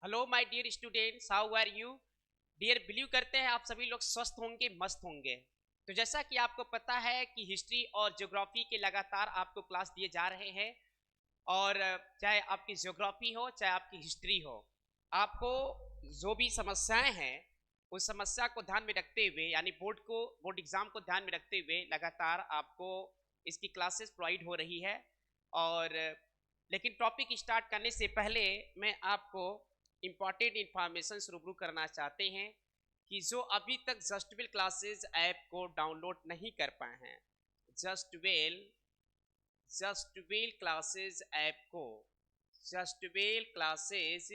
Hello my dear students, how are you dear. Believe करते हैं आप सभी लोग स्वस्थ होंगे, मस्त होंगे। तो जैसा कि आपको पता है कि हिस्ट्री और ज्योग्राफी के लगातार आपको क्लास दिए जा रहे हैं। और चाहे आपकी ज्योग्राफी हो चाहे आपकी हिस्ट्री हो, आपको जो भी समस्याएं हैं उस समस्या को ध्यान में रखते हुए, यानी बोर्ड एग्जाम को ध्यान में रखते हुए लगातार आपको इसकी क्लासेस प्रोवाइड हो रही है। और लेकिन टॉपिक स्टार्ट करने से पहले मैं आपको इम्पॉर्टेंट इंफॉर्मेशन रूबरू करना चाहते हैं कि जो अभी तक जस्टवेल क्लासेस ऐप को डाउनलोड नहीं कर पाए हैं, जस्टवेल जस्टवेल क्लासेस ऐप को जस्टवेल क्लासेस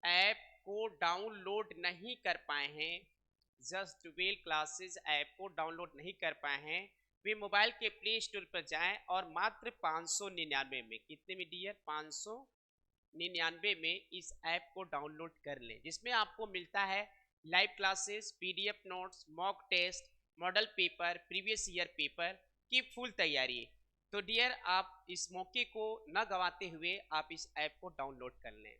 ऐप को डाउनलोड नहीं कर पाए हैं, जस्टवेल क्लासेस ऐप को डाउनलोड नहीं कर पाए हैं, वे मोबाइल के प्ले स्टोर पर जाएं और मात्र 599 में, कितने में डियर, 599 में इस ऐप को डाउनलोड कर लें, जिसमें आपको मिलता है live classes, PDF notes, mock test, model paper, previous year paper की फुल तैयारी। तो डियर, आप इस मौके को न गवाते हुए आप इस ऐप को डाउनलोड कर लें,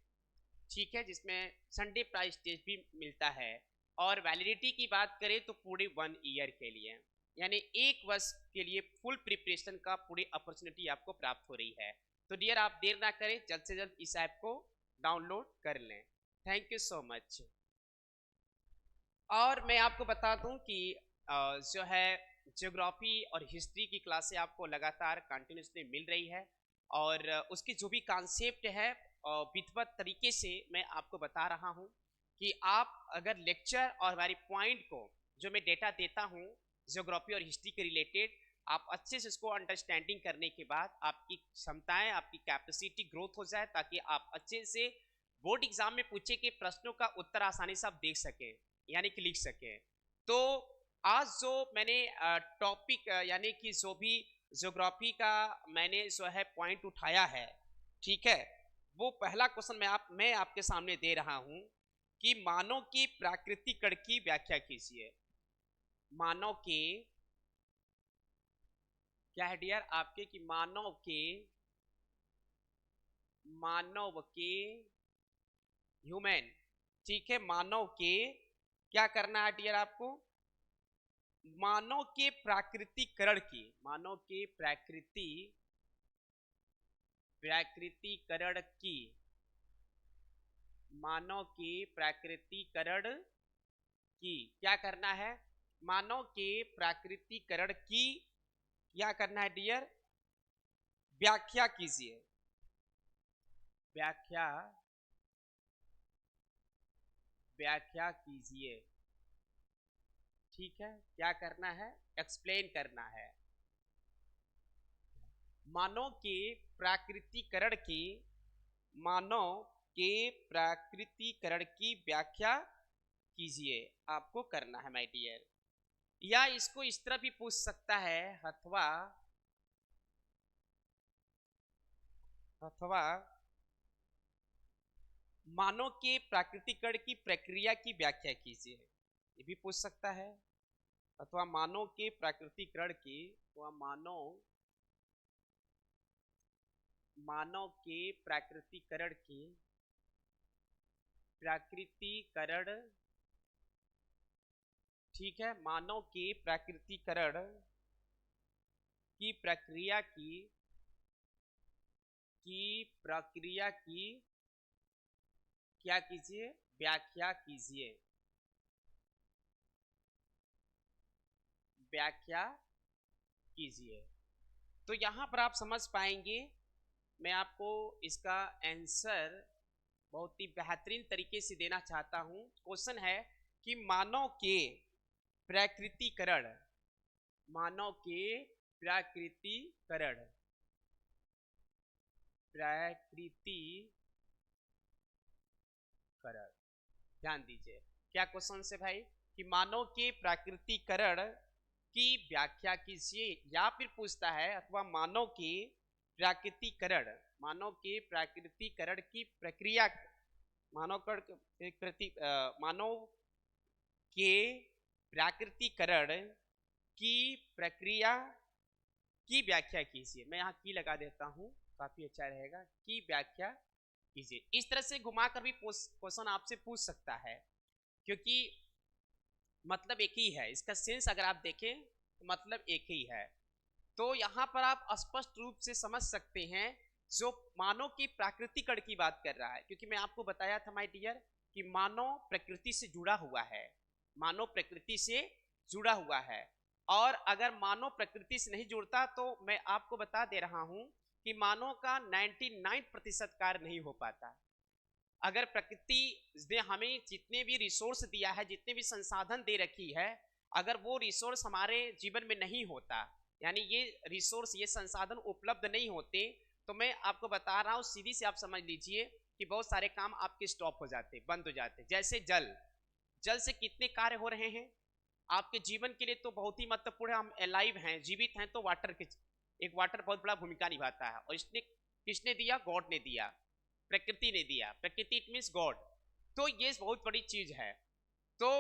ठीक है, जिसमें संडे प्राइस टेस्ट भी मिलता है। और वैलिडिटी की बात करें तो पूरे 1 ईयर के लिए, यानी 1 वर्ष के लिए फुल प्रिपरेशन का पूरी अपॉर्चुनिटी आपको प्राप्त हो रही है। तो डियर, आप देर ना करें, जल्द से जल्द इस ऐप को डाउनलोड कर लें। Thank you so much. और मैं आपको बता दूं कि जो है ज्योग्राफी और हिस्ट्री की क्लासें आपको लगातार कंटिन्यूसली मिल रही है। और उसके जो भी कॉन्सेप्ट है विधिवत तरीके से मैं आपको बता रहा हूं कि आप अगर लेक्चर और हमारी पॉइंट को जो मैं डेटा देता हूं ज्योग्राफी और हिस्ट्री के रिलेटेड, आप अच्छे से उसको अंडरस्टैंडिंग करने के बाद आपकी क्षमताएं, आपकी कैपेसिटी ग्रोथ हो जाए, ताकि आप अच्छे से बोर्ड एग्जाम में पूछे गए प्रश्नों का उत्तर आसानी से आप देख सकें, यानी कि लिख सकें। तो आज जो मैंने टॉपिक यानी कि जो भी ज्योग्राफी का मैंने जो है पॉइंट उठाया है, ठीक है, वो पहला क्वेश्चन मैं आपके सामने दे रहा हूं कि मानव की प्राकृतिक कण की व्याख्या कीजिए। मानव के क्या है डियर आपके कि मानव के ह्यूमन, ठीक है, मानव के क्या करना है डियर आपको, मानव के प्राकृतिकरण की, मानव के प्राकृतिकरण की, मानव के प्राकृतिकरण की क्या करना है, मानव के प्राकृतिकरण की क्या करना है डियर, व्याख्या कीजिए। व्याख्या व्याख्या कीजिए, ठीक है, क्या करना है, एक्सप्लेन करना है। मानव के प्राकृतिकरण की, मानव के प्राकृतिकरण की व्याख्या कीजिए, आपको करना है माय डियर। या इसको इस तरह भी पूछ सकता है, अथवा अथवा मानव के प्राकृतिकरण की प्रक्रिया की व्याख्या कीजिए, ये भी पूछ सकता है। अथवा मानव के प्राकृतिकरण की, अथवा मानव के प्राकृतिकरण, ठीक है, मानव के प्राकृतिकरण की प्रक्रिया की क्या कीजिए, व्याख्या कीजिए, व्याख्या कीजिए। तो यहां पर आप समझ पाएंगे, मैं आपको इसका आंसर बहुत ही बेहतरीन तरीके से देना चाहता हूं। क्वेश्चन है कि मानव के प्राकृतिकरण, मानव के प्राकृतिकरण ध्यान दीजिए क्या क्वेश्चन से भाई, कि मानव के प्राकृतिकरण की व्याख्या कीजिए, या फिर पूछता है अथवा मानव के प्राकृतिकरण, मानव के प्राकृतिकरण की प्रक्रिया, मानव के प्राकृतिकरण की प्रक्रिया की व्याख्या कीजिए। मैं यहाँ की लगा देता हूँ, काफी अच्छा रहेगा, की व्याख्या कीजिए। इस तरह से घुमाकर भी क्वेश्चन आपसे पूछ सकता है, क्योंकि मतलब एक ही है, इसका सेंस अगर आप देखें तो मतलब एक ही है। तो यहाँ पर आप स्पष्ट रूप से समझ सकते हैं जो मानव की प्राकृतिक कण की बात कर रहा है, क्योंकि मैं आपको बताया था माय डियर कि मानव प्रकृति से जुड़ा हुआ है, मानव प्रकृति से जुड़ा हुआ है। और अगर मानव प्रकृति से नहीं जुड़ता तो मैं आपको बता दे रहा हूं कि मानव का 99% कार्य नहीं हो पाता। अगर प्रकृति ने हमें जितने भी रिसोर्स दिया है, जितने भी संसाधन दे रखी है, अगर वो रिसोर्स हमारे जीवन में नहीं होता, यानी ये रिसोर्स, ये संसाधन उपलब्ध नहीं होते, तो मैं आपको बता रहा हूँ सीधी से आप समझ लीजिए कि बहुत सारे काम आपके स्टॉप हो जाते, बंद हो जाते। जैसे जल, जल से कितने कार्य हो रहे हैं आपके जीवन के लिए, तो बहुत ही महत्वपूर्ण है। हम अलाइव हैं, जीवित हैं, तो वाटर के, एक वाटर बहुत बड़ा भूमिका निभाता है। और इसने किसने दिया? गॉड ने दिया, प्रकृति ने दिया। प्रकृति इट मीन्स गॉड। तो ये बहुत बड़ी चीज है। तो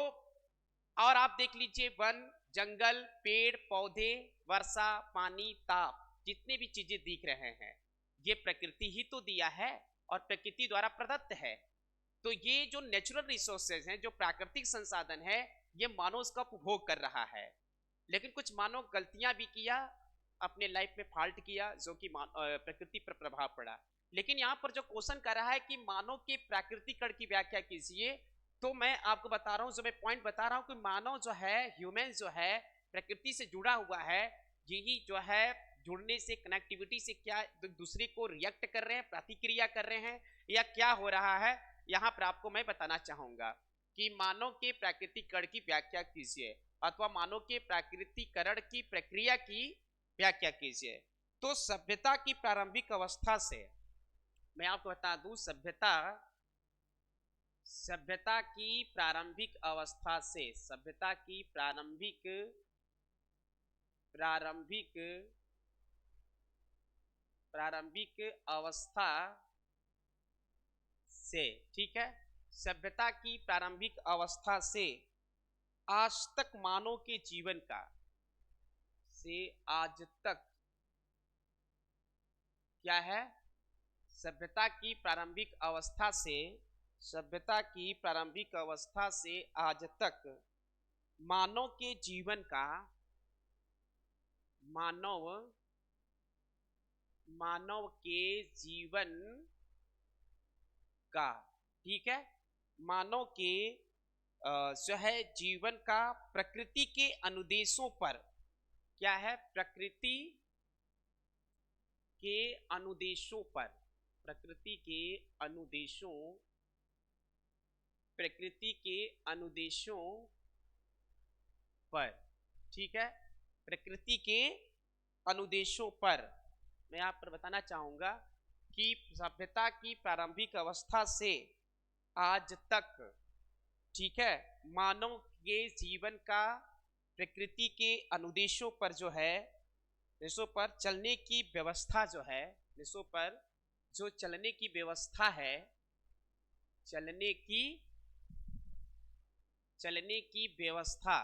और आप देख लीजिए, वन, जंगल, पेड़ पौधे, वर्षा, पानी, ताप, जितने भी चीजें दिख रहे हैं ये प्रकृति ही तो दिया है और प्रकृति द्वारा प्रदत्त है। तो ये जो नेचुरल रिसोर्सेज हैं, जो प्राकृतिक संसाधन है, ये मानव उसका उपभोग कर रहा है। लेकिन कुछ मानव गलतियां भी किया, अपने लाइफ में फॉल्ट किया, जो कि प्रकृति पर प्रभाव पड़ा। लेकिन यहाँ पर जो क्वेश्चन कर रहा है कि मानव के प्राकृतिक कण की व्याख्या कीजिए, तो मैं आपको बता रहा हूँ, जो मैं पॉइंट बता रहा हूँ कि मानव जो है, ह्यूमन जो है, प्रकृति से जुड़ा हुआ है। यही जो है जुड़ने से, कनेक्टिविटी से क्या दूसरे को रिएक्ट कर रहे हैं, प्रतिक्रिया कर रहे हैं, या क्या हो रहा है, यहाँ पर आपको मैं बताना चाहूंगा कि मानव के प्राकृतिकरण की व्याख्या कीजिए, अथवा मानव के प्राकृतिकरण की प्रक्रिया की व्याख्या कीजिए। तो सभ्यता की प्रारंभिक अवस्था से, मैं आपको बता दूं, सभ्यता की प्रारंभिक अवस्था से, सभ्यता की प्रारंभिक प्रारंभिक अवस्था से, ठीक है, सभ्यता की प्रारंभिक अवस्था से आज तक मानव के जीवन का, से आज तक क्या है, सभ्यता की प्रारंभिक अवस्था से, सभ्यता की प्रारंभिक अवस्था से आज तक मानव के जीवन का, मानव के जीवन का, ठीक है, मानव के जो है जीवन का प्रकृति के अनुदेशों पर, क्या है, प्रकृति के अनुदेशों पर, प्रकृति के अनुदेशों, प्रकृति के अनुदेशों पर, ठीक है, प्रकृति के अनुदेशों पर मैं आप पर बताना चाहूंगा कि सभ्यता की प्रारंभिक अवस्था से आज तक, ठीक है, मानव के जीवन का प्रकृति के अनुदेशों पर जो है, देशों पर चलने की व्यवस्था जो है, देशों पर जो चलने की व्यवस्था है, चलने की व्यवस्था,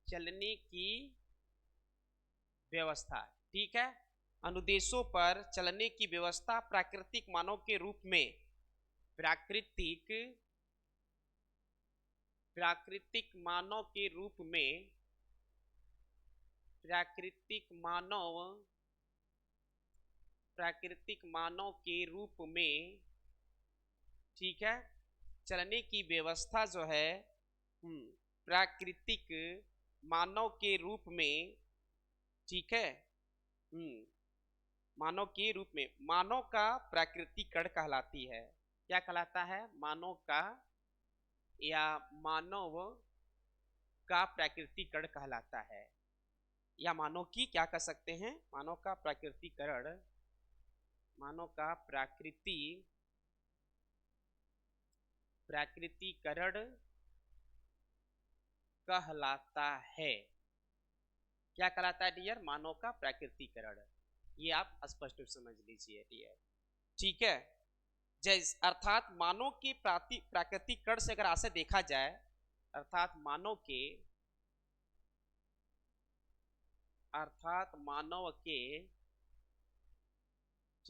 चलने की व्यवस्था, ठीक है, अनुदेशों पर चलने की व्यवस्था प्राकृतिक मानव के रूप में, प्राकृतिक मानव के रूप में, प्राकृतिक मानव के रूप में, ठीक है, चलने की व्यवस्था जो है प्राकृतिक मानव के रूप में, ठीक है, मानव के रूप में, मानव का प्राकृतिकरण कहलाती है। क्या कहलाता है? मानव का, या मानव का प्राकृतिकरण कहलाता है, या मानव की क्या कह सकते हैं, मानव का प्राकृतिकरण, मानव का प्राकृतिकरण कहलाता है। क्या कहलाता है डियर? मानव का प्राकृतिकरण। ये आप स्पष्ट रूप से समझ लीजिए डियर, ठीक है। जैसे अर्थात मानव के प्राकृतिकरण से अगर ऐसे देखा जाए, अर्थात मानव के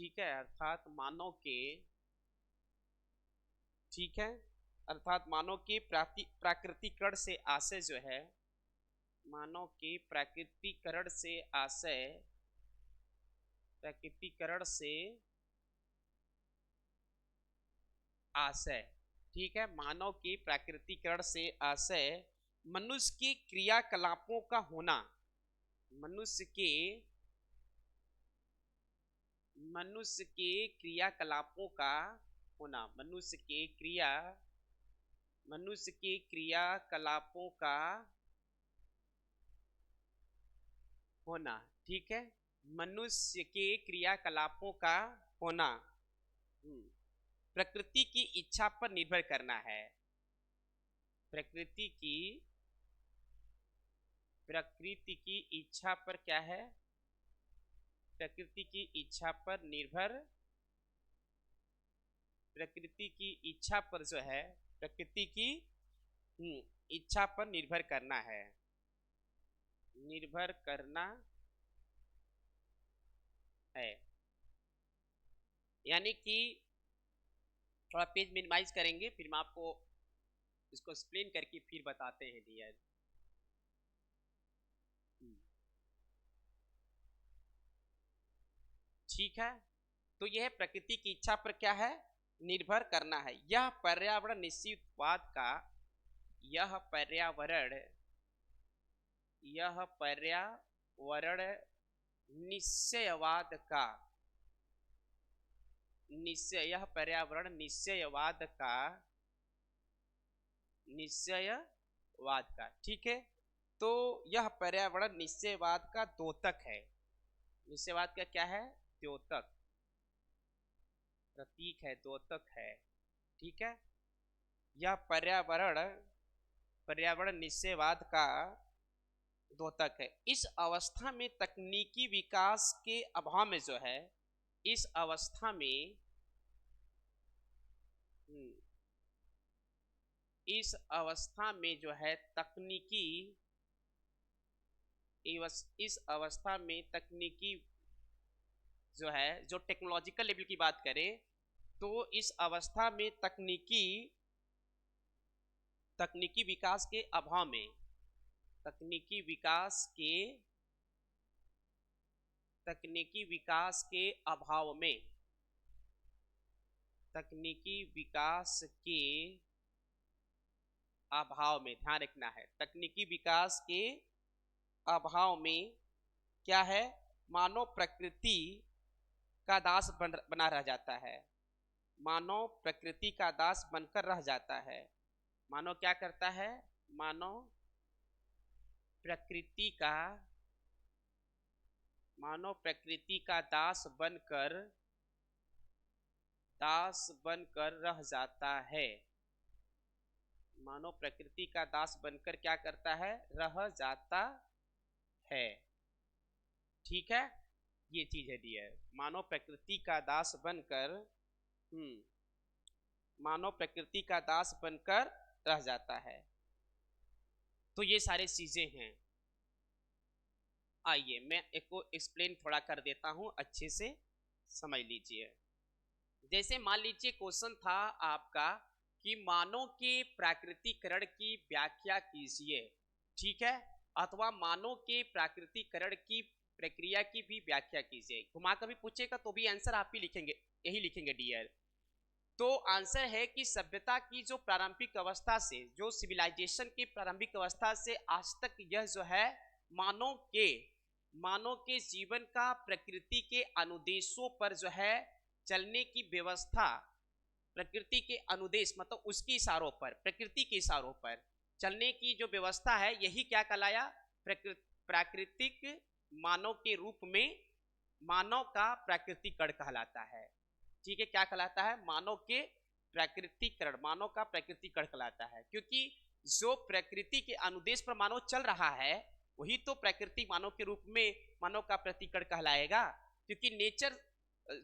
ठीक है, अर्थात मानव के, ठीक है, अर्थात मानव के प्राकृतिकरण से आशय जो है, मानव के प्राकृतिकरण से आशय, प्राकृतिकरण से आशय, ठीक है, मानव के प्राकृतिकरण से आशय मनुष्य के क्रियाकलापों का होना, मनुष्य के क्रियाकलापों का होना, मनुष्य के क्रियाकलापों का होना, ठीक है, मनुष्य के क्रियाकलापों का होना प्रकृति की इच्छा पर निर्भर करना है, प्रकृति की इच्छा पर क्या है, प्रकृति की इच्छा पर निर्भर, प्रकृति की इच्छा पर जो है, प्रकृति की इच्छा पर निर्भर करना है, निर्भर करना है। यानी कि थोड़ा पेज मिनिमाइज करेंगे, फिर मैं आपको इसको एक्सप्लेन करके फिर बताते हैं डियर। ठीक है, तो यह प्रकृति की इच्छा पर क्या है, निर्भर करना है। यह पर्यावरण निश्चितवाद का, यह पर्यावरण निश्चयवाद का, यह पर्यावरण निश्चयवाद का, ठीक है। तो यह पर्यावरण निश्चयवाद का द्योतक है, निश्चयवाद का क्या है, द्योतक, प्रतीक है, द्योतक है, ठीक है। यह पर्यावरण निश्चयवाद का द्योतक है। इस अवस्था में तकनीकी विकास के अभाव में जो है, इस अवस्था में जो है तकनीकी, इस अवस्था में तकनीकी जो है, जो टेक्नोलॉजिकल लेवल की बात करें तो इस अवस्था में तकनीकी विकास के अभाव में, तकनीकी विकास के अभाव में, तकनीकी विकास के अभाव में, ध्यान रखना है, तकनीकी विकास के अभाव में क्या है, मानव प्रकृति का दास बना रह जाता है, मानव प्रकृति का दास बनकर रह जाता है। मानव क्या करता है, मानव प्रकृति का दास बनकर रह जाता है, मानव प्रकृति का दास बनकर क्या करता है, रह जाता है, ठीक है। ये चीज है डियर, मानव प्रकृति का दास बनकर, मानव प्रकृति का दास बनकर रह जाता है। तो ये सारी चीजें हैं। आइए मैं एक को एक्सप्लेन थोड़ा कर देता हूं, अच्छे से समझ लीजिए। जैसे मान लीजिए क्वेश्चन था आपका कि मानव के प्राकृतिकरण की व्याख्या कीजिए, ठीक है, अथवा मानव के प्राकृतिकरण की प्रक्रिया की भी व्याख्या कीजिए। घुमा कर भी पूछेगा तो भी आंसर आप ही लिखेंगे, यही लिखेंगे डियर। तो आंसर है कि सभ्यता की जो प्रारंभिक अवस्था से, जो सिविलाइजेशन की प्रारंभिक अवस्था से आज तक यह जो है मानव के जीवन का प्रकृति के अनुदेशों पर जो है चलने की व्यवस्था, प्रकृति के अनुदेश मतलब उसके इशारों पर, प्रकृति के इशारों पर चलने की जो व्यवस्था है, यही क्या कहलाया, प्राकृतिक मानव के रूप में मानव का प्राकृतिकरण कहलाता है, ठीक है। क्या कहलाता है, मानव के प्राकृतिकरण, मानव का प्राकृतिकरण कहलाता है, क्योंकि जो प्रकृति के अनुदेश पर मानव चल रहा है वही तो प्रकृति मानव के रूप में मानव का प्रतिकरण कहलाएगा। क्योंकि नेचर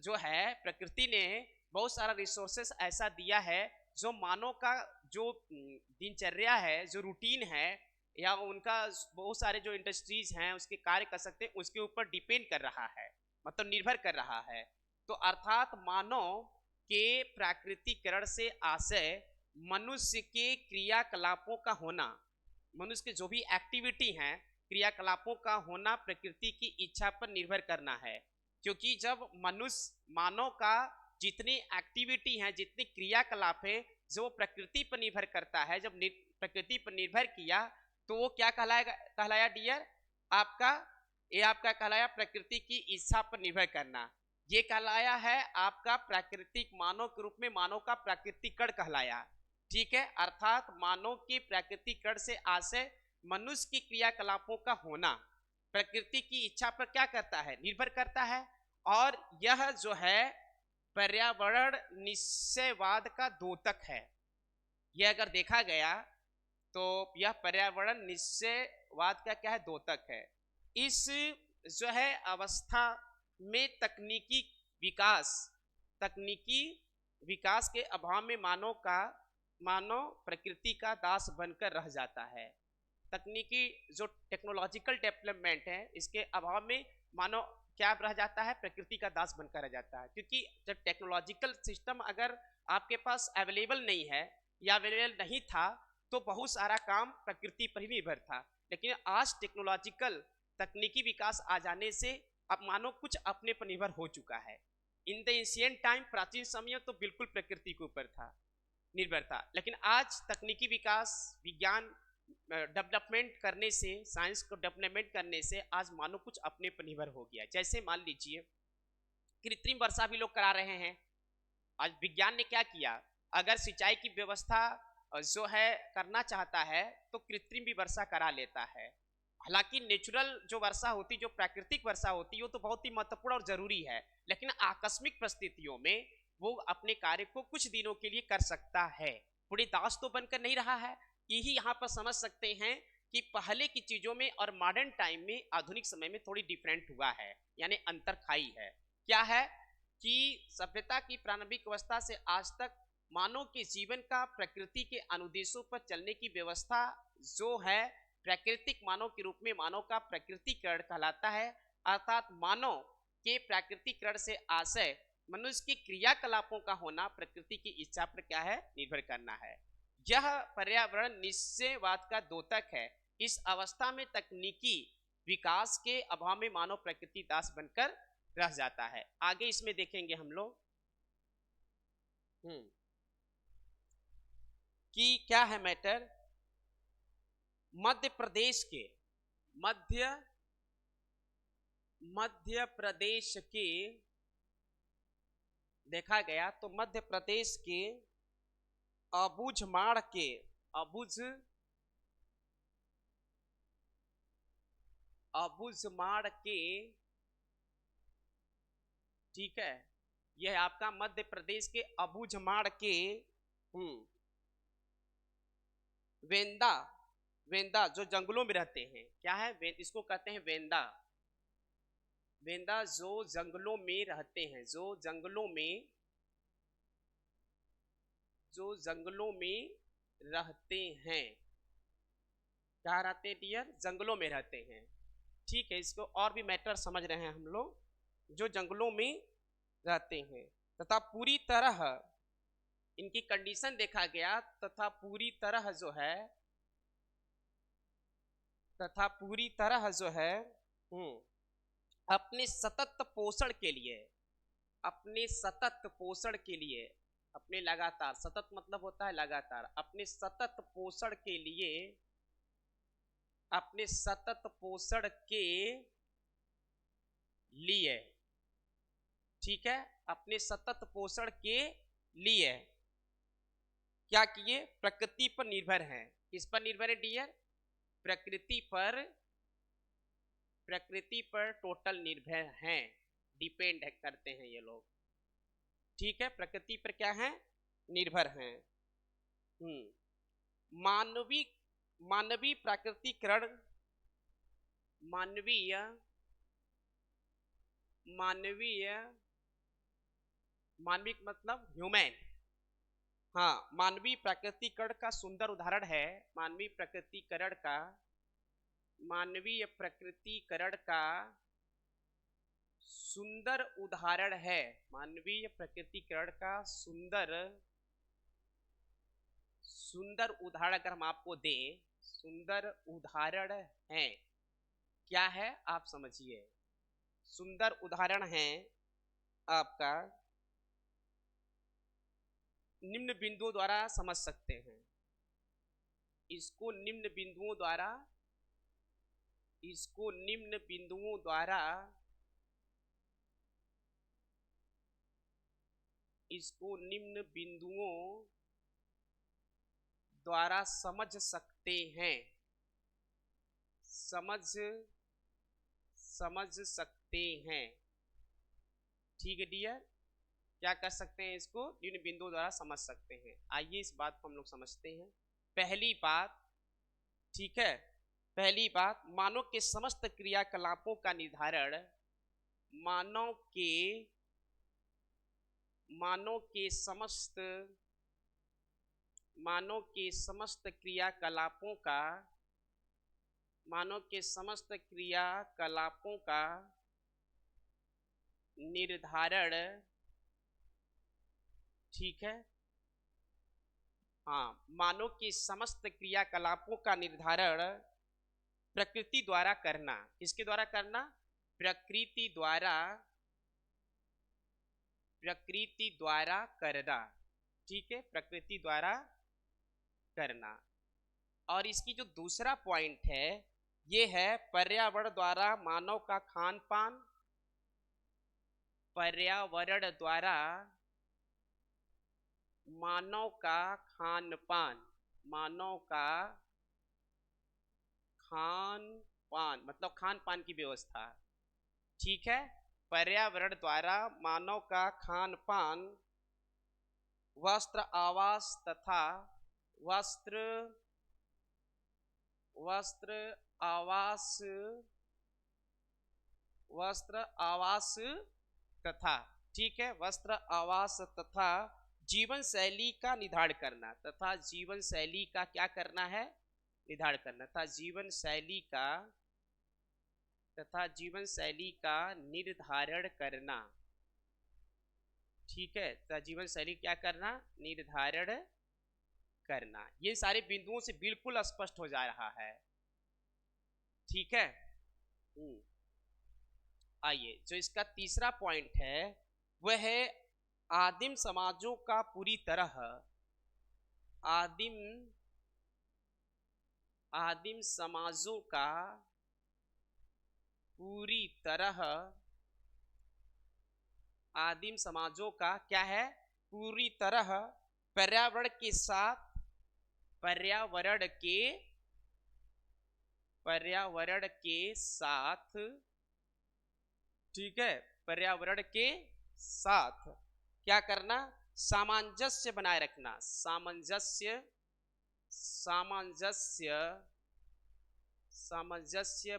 जो है, प्रकृति ने बहुत सारा रिसोर्सेस ऐसा दिया है जो मानव का जो दिनचर्या है, जो रूटीन है, या उनका बहुत सारे जो इंडस्ट्रीज हैं उसके कार्य कर सकते हैं, उसके ऊपर डिपेंड कर रहा है, मतलब निर्भर कर रहा है। तो अर्थात मानव के प्राकृतिकरण से आशय मनुष्य के क्रियाकलापों का होना, मनुष्य के जो भी एक्टिविटी हैं, क्रियाकलापों का होना प्रकृति की इच्छा पर निर्भर करना है। क्योंकि जब मनुष्य मानव का जितनी एक्टिविटी है, जितनी क्रियाकलाप है, जो प्रकृति पर निर्भर करता है, जब प्रकृति पर निर्भर किया तो वो क्या कहलाया डियर आपका, ये आपका कहलाया प्रकृति की इच्छा पर निर्भर करना। ये कहलाया है आपका प्राकृतिक मानव के रूप में मानव का प्राकृतिकरण कहलाया। ठीक है, अर्थात मानव के प्राकृतिकरण से आशय मनुष्य की क्रियाकलापों का होना प्रकृति की इच्छा पर क्या करता है, निर्भर करता है। और यह जो है पर्यावरण निश्चयवाद का द्योतक है। यह अगर देखा गया तो यह पर्यावरण निश्चयवाद का क्या है, द्योतक है। इस जो है अवस्था में तकनीकी विकास के अभाव में मानव प्रकृति का दास बनकर रह जाता है। तकनीकी जो टेक्नोलॉजिकल डेवलपमेंट है, इसके अभाव में मानव क्या रह जाता है, प्रकृति का दास बनकर रह जाता है। क्योंकि जब टेक्नोलॉजिकल सिस्टम अगर आपके पास अवेलेबल नहीं है या अवेलेबल नहीं था तो बहुत सारा काम प्रकृति पर ही निर्भर था। लेकिन आज टेक्नोलॉजिकल तकनीकी विकास आ जाने से अब मानव कुछ अपने पर निर्भर हो चुका है। इन द एंशिएंट टाइम, प्राचीन समय तो बिल्कुल प्रकृति के ऊपर था, निर्भर था। लेकिन आज तकनीकी विकास, विज्ञान डेवलपमेंट करने से, साइंस को डेवलपमेंट करने से आज मानव कुछ अपने पर निर्भर हो गया। जैसे मान लीजिए कृत्रिम वर्षा भी लोग करा रहे हैं। आज विज्ञान ने क्या किया, अगर सिंचाई की व्यवस्था जो है करना चाहता है तो कृत्रिम भी वर्षा करा लेता है। हालांकि नेचुरल जो वर्षा होती, जो प्राकृतिक वर्षा होती है, वो तो बहुत ही महत्वपूर्ण और जरूरी है। लेकिन आकस्मिक परिस्थितियों में वो अपने कार्य को कुछ दिनों के लिए कर सकता है, पूरी दास तो बनकर नहीं रहा है। यही यहाँ पर समझ सकते हैं कि पहले की चीजों में और मॉडर्न टाइम में, आधुनिक समय में थोड़ी डिफरेंट हुआ है, यानी अंतर खाई है। क्या है कि सभ्यता की प्रारंभिक अवस्था से आज तक मानव के जीवन का प्रकृति के अनुदेशों पर चलने की व्यवस्था जो है प्राकृतिक मानव के रूप में मानव का प्रकृतिकरण कहलाता है। अर्थात मानव के प्राकृतिकरण से आशय मनुष्य के क्रियाकलापों का होना प्रकृति की इच्छा पर क्या है, निर्भर करना है। यह पर्यावरण निश्चयवाद का द्योतक है। इस अवस्था में तकनीकी विकास के अभाव में मानव प्रकृति दास बनकर रह जाता है। आगे इसमें देखेंगे हम लोग कि क्या है मैटर। मध्य प्रदेश के देखा गया तो मध्य प्रदेश के अबुझमाड़ के ठीक है, यह आपका मध्य प्रदेश के अबुझमाड़ के वेंदा जो जंगलों में रहते हैं, क्या है, इसको कहते हैं वेंदा जो जंगलों में रहते हैं, जो जंगलों में रहते हैं। क्या रहते हैं डियर, जंगलों में रहते हैं। ठीक है, इसको और भी मैटर समझ रहे हैं हम लोग, जो जंगलों में रहते हैं तथा पूरी तरह इनकी कंडीशन देखा गया तथा पूरी तरह जो है अपने सतत पोषण के लिए अपने लगातार, सतत मतलब होता है लगातार, अपने सतत पोषण के लिए ठीक है, अपने सतत पोषण के लिए क्या किए, प्रकृति पर निर्भर हैं। किस पर निर्भर है डियर, प्रकृति पर टोटल निर्भर हैं, डिपेंड करते हैं ये लोग। ठीक है, प्रकृति पर क्या है, निर्भर हैं। मानवीय प्राकृतिकरण, मानवीय मतलब ह्यूमन, हाँ, मानवीय प्राकृतिकरण का सुंदर उदाहरण है। मानवीय प्राकृतिकरण का सुंदर उदाहरण है, मानवीय प्रकृतिकरण का सुंदर उदाहरण अगर हम आपको दें, सुंदर उदाहरण है, क्या है आप समझिए। सुंदर उदाहरण है आपका, निम्न बिंदुओं द्वारा समझ सकते हैं इसको, निम्न बिंदुओं द्वारा, इसको निम्न बिंदुओं द्वारा, इसको निम्न बिंदुओं द्वारा समझ सकते हैं, समझ सकते हैं। ठीक है डियर, क्या कर सकते हैं, इसको निम्न बिंदुओं द्वारा समझ सकते हैं। आइए इस बात को हम लोग समझते हैं। पहली बात, ठीक है, पहली बात, मानव के समस्त क्रियाकलापों का निर्धारण मानव के समस्त क्रियाकलापों का, मानव के समस्त क्रियाकलापों का निर्धारण, ठीक है, हाँ, मानव के समस्त क्रियाकलापों का निर्धारण प्रकृति द्वारा करना। किसके द्वारा करना? प्रकृति द्वारा करना, ठीक है, प्रकृति द्वारा करना। और इसकी जो दूसरा पॉइंट है, ये है पर्यावरण द्वारा मानव का खान पान, पर्यावरण द्वारा मानव का खान पान, मानव का खान पान मतलब खान पान की व्यवस्था, ठीक है, पर्यावरण द्वारा मानव का खान पान, वस्त्र आवास तथा वस्त्र आवास तथा, ठीक है, वस्त्र आवास तथा जीवन शैली का निर्धारण करना, तथा जीवन शैली का क्या करना है, निर्धारण करना, तथा जीवन शैली का निर्धारण करना, ठीक है, तथा जीवन शैली क्या करना, निर्धारण करना। ये सारे बिंदुओं से बिल्कुल स्पष्ट हो जा रहा है, ठीक है। आइए, जो इसका तीसरा पॉइंट है वह है आदिम समाजों का पूरी तरह, आदिम समाजों का पूरी तरह, आदिम समाजों का क्या है, पूरी तरह पर्यावरण के साथ, ठीक है, पर्यावरण के साथ क्या करना, सामंजस्य बनाए रखना, सामंजस्य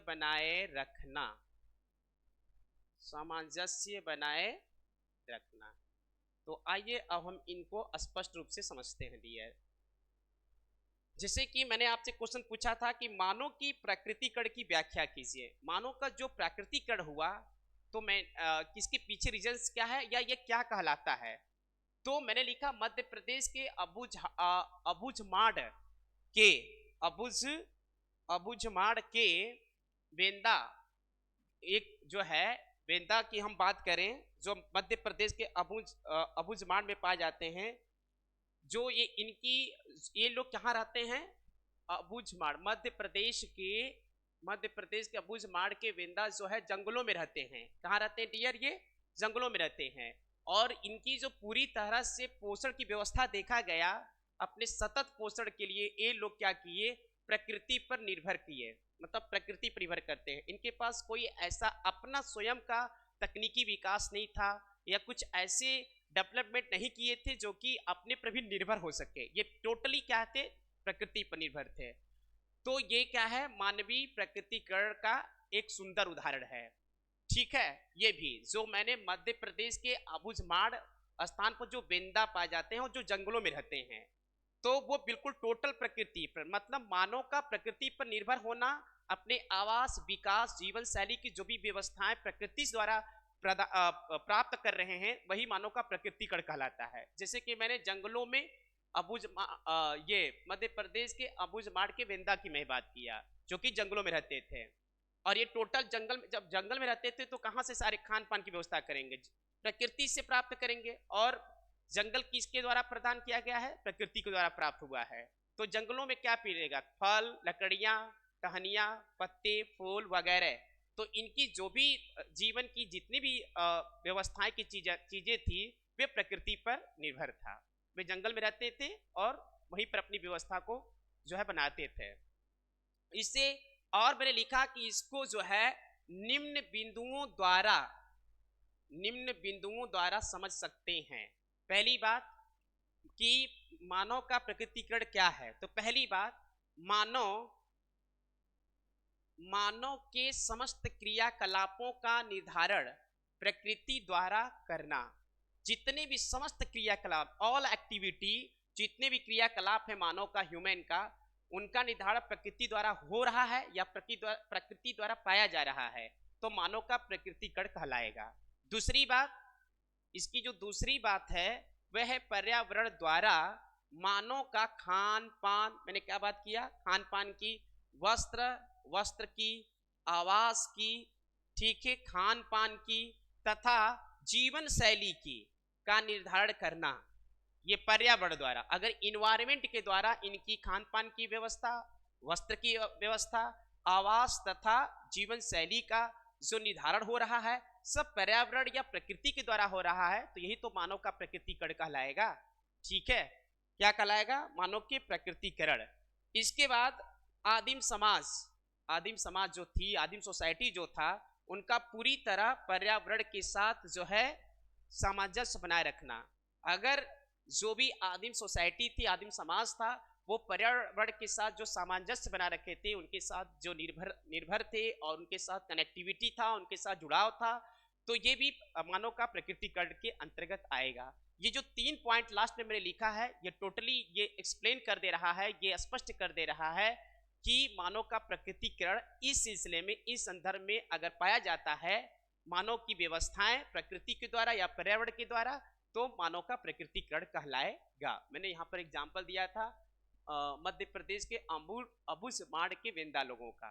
बनाए रखना, सामंजस्य बनाए रखना। तो आइए अब हम इनको स्पष्ट रूप से समझते हैं डियर। जैसे कि मैंने आपसे क्वेश्चन पूछा था कि मानव की प्रकृतिकरण की व्याख्या कीजिए। मानव का जो प्रकृतिकरण हुआ, तो मैं किसके पीछे रीजंस क्या है या ये क्या कहलाता है, तो मैंने लिखा मध्य प्रदेश के अबुझमाड़ के वेंदा, एक जो है वेंदा की हम बात करें, जो मध्य प्रदेश के अबुझमाड़ में पाए जाते हैं, जो ये लोग कहाँ रहते हैं, अबुझमाड़, मध्य प्रदेश के अबुझमाड़ के वेंदा जो है जंगलों में रहते हैं। कहाँ रहते हैं डियर, ये जंगलों में रहते हैं। और इनकी जो पूरी तरह से पोषण की व्यवस्था देखा गया, अपने सतत पोषण के लिए ये लोग क्या किए, प्रकृति पर निर्भर किए, मतलब प्रकृति पर निर्भर करते हैं। इनके पास कोई ऐसा अपना स्वयं का तकनीकी विकास नहीं था, या कुछ ऐसे डेवलपमेंट नहीं किए थे जो कि अपने पर भी निर्भर हो सके। ये टोटली क्या थे, प्रकृति पर निर्भर थे। तो ये क्या है, मानवीय प्रकृतिकरण का एक सुंदर उदाहरण है, ठीक है। ये भी जो मैंने मध्य प्रदेश के अबुझमाड़ स्थान पर जो वेंदा पाए जाते हैं और जो जंगलों में रहते हैं, तो वो बिल्कुल टोटल प्रकृति पर, मतलब मानव का प्रकृति पर निर्भर होना, अपने आवास, विकास, जीवन शैली की जो भी व्यवस्थाएं प्रकृति द्वारा प्राप्त कर रहे हैं वही मानव का प्रकृतिकरण कहलाता है। जैसे कि मैंने जंगलों में ये मध्य प्रदेश के अबुझमाड़ के वेंदा की मैं बात किया, जो कि जंगलों में रहते थे। और ये टोटल जंगल में, जब जंगल में रहते थे तो कहाँ से सारे खान पान की व्यवस्था करेंगे? प्रकृति से प्राप्त करेंगे। और जंगल किसके द्वारा प्रदान किया गया है? प्रकृति के द्वारा प्राप्त हुआ है। तो जंगलों में क्या मिलेगा? फल, लकड़ियां, टहनियां, पत्ते, फूल वगैरह। तो इनकी जो भी जीवन की जितनी भी व्यवस्थाएं की चीजें थी, वे प्रकृति पर निर्भर था। वे जंगल में रहते थे और वहीं पर अपनी व्यवस्था को जो है बनाते थे। इससे और मैंने लिखा कि इसको जो है निम्न बिंदुओं द्वारा समझ सकते हैं। पहली बात कि मानव का प्रकृतिकरण क्या है। तो पहली बात, मानव के समस्त क्रियाकलापों का निर्धारण प्रकृति द्वारा करना। जितने भी समस्त क्रियाकलाप, ऑल एक्टिविटी, जितने भी क्रियाकलाप है मानव का, ह्यूमन का, उनका निर्धारण प्रकृति द्वारा हो रहा है या प्रकृति द्वारा पाया जा रहा है, तो मानव का प्रकृतिकरण कहलाएगा। दूसरी बात, इसकी जो दूसरी बात है वह है पर्यावरण द्वारा मानव का खान पान। मैंने क्या बात किया? खान पान की, वस्त्र की, आवास की, ठीक है, खान पान की तथा जीवन शैली की का निर्धारण करना, ये पर्यावरण द्वारा। अगर इन्वायरमेंट के द्वारा इनकी खान पान की व्यवस्था, वस्त्र की व्यवस्था, आवास तथा जीवन शैली का जो निर्धारण हो रहा है, सब पर्यावरण या प्रकृति के द्वारा हो रहा है, तो यही तो मानव का प्रकृतिकरण कहलाएगा। ठीक है, क्या कहलाएगा? मानव के प्रकृतिकरण। इसके बाद आदिम समाज जो थी, आदिम सोसाइटी जो था, उनका पूरी तरह पर्यावरण के साथ जो है सामंजस्य बनाए रखना। अगर जो भी आदिम सोसाइटी थी, आदिम समाज था, वो पर्यावरण के साथ जो सामंजस्य बना रखे थे, उनके साथ जो निर्भर थे और उनके साथ कनेक्टिविटी था, उनके साथ जुड़ाव था, तो ये भी मानव का प्रकृतिकरण के अंतर्गत आएगा। ये जो 3 पॉइंट लास्ट में मैंने लिखा है, ये टोटली ये एक्सप्लेन कर दे रहा है, ये स्पष्ट कर दे रहा है कि मानव का प्रकृतिकरण इस सिलसिले में, इस संदर्भ में अगर पाया जाता है मानव की व्यवस्थाएं प्रकृति के द्वारा या पर्यावरण के द्वारा, तो मानव का प्रकृतिकरण कहलाएगा। मैंने यहाँ पर एग्जाम्पल दिया था मध्य प्रदेश के अबुझमाड़ के वेंदा लोगों का।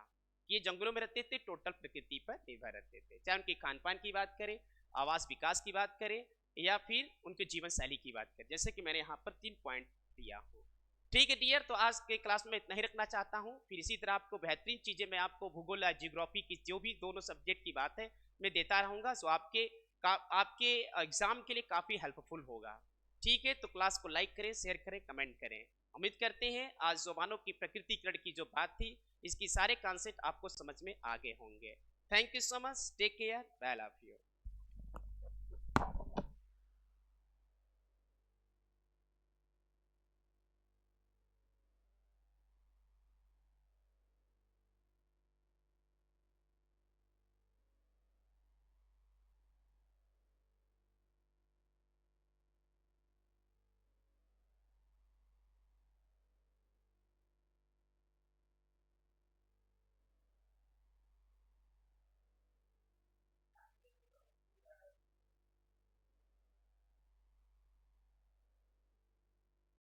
ये जंगलों में रहते थे, टोटल प्रकृति पर निर्भर रहते थे, चाहे उनके खान पान की बात करें, आवास विकास की बात करें या फिर उनके जीवन शैली की बात करें, जैसे कि मैंने यहाँ पर 3 पॉइंट दिया हूँ। ठीक है डियर, तो आज के क्लास में इतना ही रखना चाहता हूँ। फिर इसी तरह आपको बेहतरीन चीजें मैं आपको भूगोल या जियोग्राफी की जो भी दोनों सब्जेक्ट की बात है मैं देता रहूंगा, जो आपके एग्जाम के लिए काफी हेल्पफुल होगा। ठीक है, तो क्लास को लाइक करें, शेयर करें, कमेंट करें। उम्मीद करते हैं आज जो मानव की प्रकृतिकरण की जो बात थी, इसकी सारे कॉन्सेप्ट आपको समझ में आ गए होंगे। Thank you so much, take care, bye, love you.